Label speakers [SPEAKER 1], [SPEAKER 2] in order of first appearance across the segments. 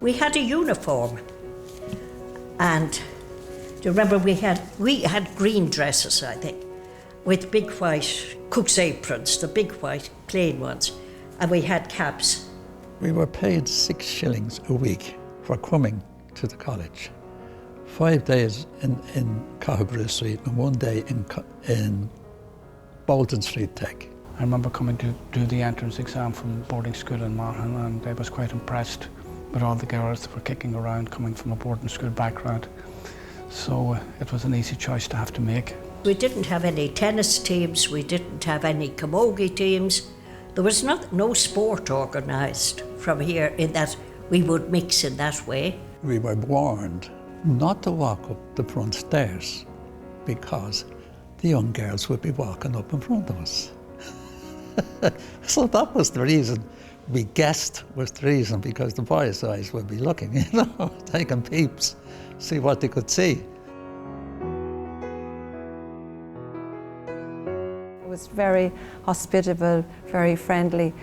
[SPEAKER 1] We had a uniform, and do you remember we had green dresses, I think, with big white cook's aprons, the big white plain ones, and we had caps.
[SPEAKER 2] We were paid 6 shillings a week for coming to the college. 5 days in Cathal Brugha Street and 1 day in Bolton Street Tech.
[SPEAKER 3] I remember coming to do the entrance exam from boarding school in Horne, and I was quite impressed with all the girls that were kicking around coming from a boarding school background. So it was an easy choice to have to make.
[SPEAKER 1] We didn't have any tennis teams, we didn't have any camogie teams. There was no sport organised from here in that we would mix in that way.
[SPEAKER 2] We were warned not to walk up the front stairs because the young girls would be walking up in front of us. So that was the reason. We guessed was the reason, because the boys' eyes would be looking, taking peeps, see what they could see.
[SPEAKER 4] It was very hospitable, very friendly.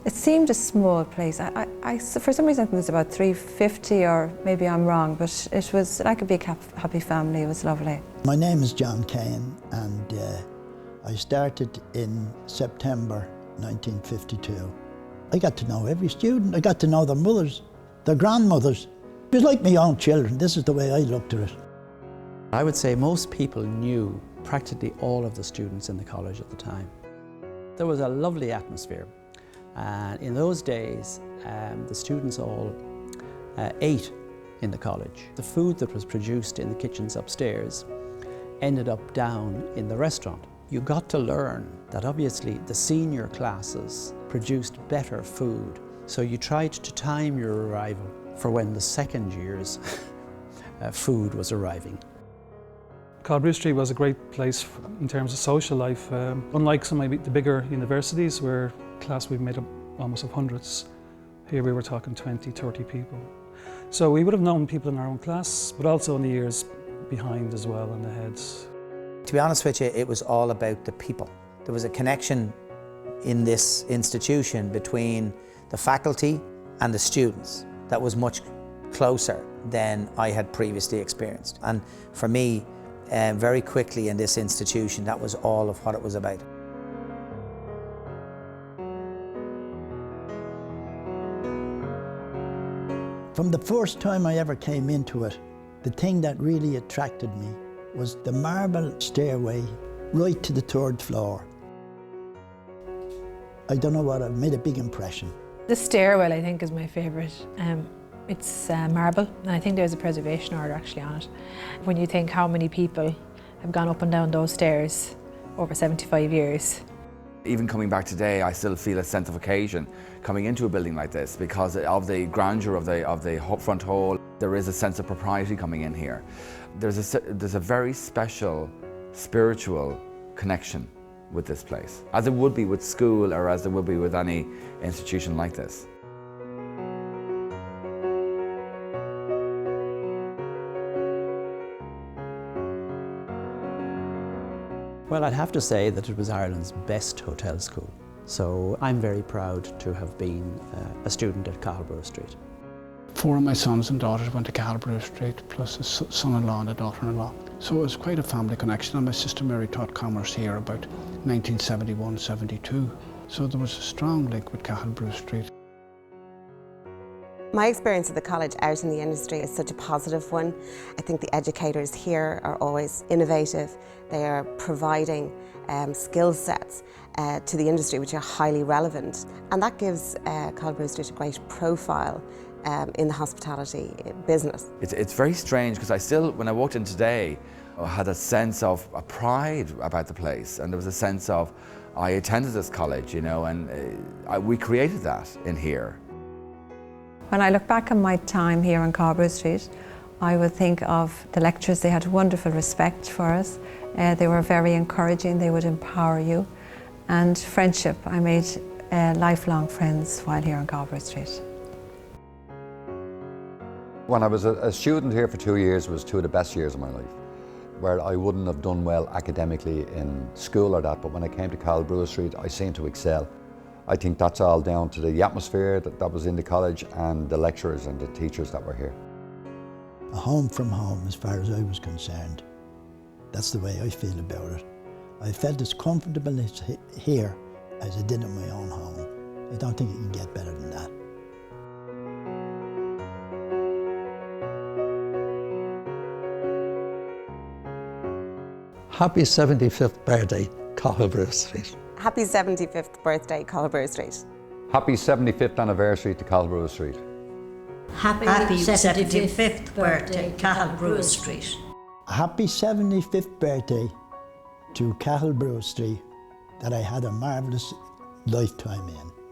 [SPEAKER 4] It seemed a small place. For some reason I think it was about 350, or maybe I'm wrong, but it was like a big happy family. It was lovely.
[SPEAKER 5] My name is John Kane, and I started in September 1952. I got to know every student. I got to know their mothers, their grandmothers. It was like my own children. This is the way I looked at it.
[SPEAKER 6] I would say most people knew practically all of the students in the college at the time. There was a lovely atmosphere, and in those days the students all ate in the college. The food that was produced in the kitchens upstairs ended up down in the restaurant. You got to learn that obviously the senior classes produced better food, so you tried to time your arrival for when the second year's food was arriving.
[SPEAKER 7] Cathal Brugha Street was a great place in terms of social life. Unlike some of the bigger universities where class we've made up almost of hundreds, here we were talking 20, 30 people. So we would have known people in our own class, but also in the years behind as well, and ahead.
[SPEAKER 8] To be honest with you, it was all about the people. There was a connection in this institution between the faculty and the students that was much closer than I had previously experienced. And for me, very quickly in this institution, that was all of what it was about.
[SPEAKER 5] From the first time I ever came into it, the thing that really attracted me was the marble stairway right to the 3rd floor. I don't know what, it made a big impression.
[SPEAKER 9] The stairwell, I think, is my favourite. It's marble, and I think there's a preservation order actually on it. When you think how many people have gone up and down those stairs over 75 years.
[SPEAKER 10] Even coming back today, I still feel a sense of occasion coming into a building like this because of the grandeur of the front hall. There is a sense of propriety coming in here. There's a very special spiritual connection with this place, as it would be with school or as it would be with any institution like this.
[SPEAKER 6] Well, I'd have to say that it was Ireland's best hotel school. So I'm very proud to have been a student at Cathal Brugha Street.
[SPEAKER 3] 4 of my sons and daughters went to Cathal Brugha Street, plus a son-in-law and a daughter-in-law. So it was quite a family connection, and my sister Mary taught commerce here about 1971-72. So there was a strong link with Cathal Brugha Street.
[SPEAKER 11] My experience at the college out in the industry is such a positive one. I think the educators here are always innovative. They are providing skill sets to the industry which are highly relevant. And that gives Cathal Brugha Street a great profile in the hospitality business.
[SPEAKER 10] It's very strange because I still, when I walked in today, I had a sense of a pride about the place, and there was a sense of, I attended this college, you know, and we created that in here.
[SPEAKER 4] When I look back on my time here on Cathal Brugha Street, I would think of the lecturers. They had wonderful respect for us. They were very encouraging. They would empower you. And friendship. I made lifelong friends while here on Cathal Brugha Street.
[SPEAKER 12] When I was a student here for 2 years, it was 2 of the best years of my life, where I wouldn't have done well academically in school or that, but when I came to Cathal Brugha Street, I seemed to excel. I think that's all down to the atmosphere that was in the college and the lecturers and the teachers that were here.
[SPEAKER 5] A home from home, as far as I was concerned. That's the way I feel about it. I felt as comfortable here as I did in my own home. I don't think it can get better than that.
[SPEAKER 2] Happy 75th birthday, Cathal Brugha Street.
[SPEAKER 11] Happy 75th birthday, Cathal Brugha Street.
[SPEAKER 12] Happy 75th anniversary to Cathal Brugha Street.
[SPEAKER 1] Happy 75th birthday, Cathal Brugha Street.
[SPEAKER 5] Happy 75th birthday to Cathal Brugha Street that I had a marvellous lifetime in.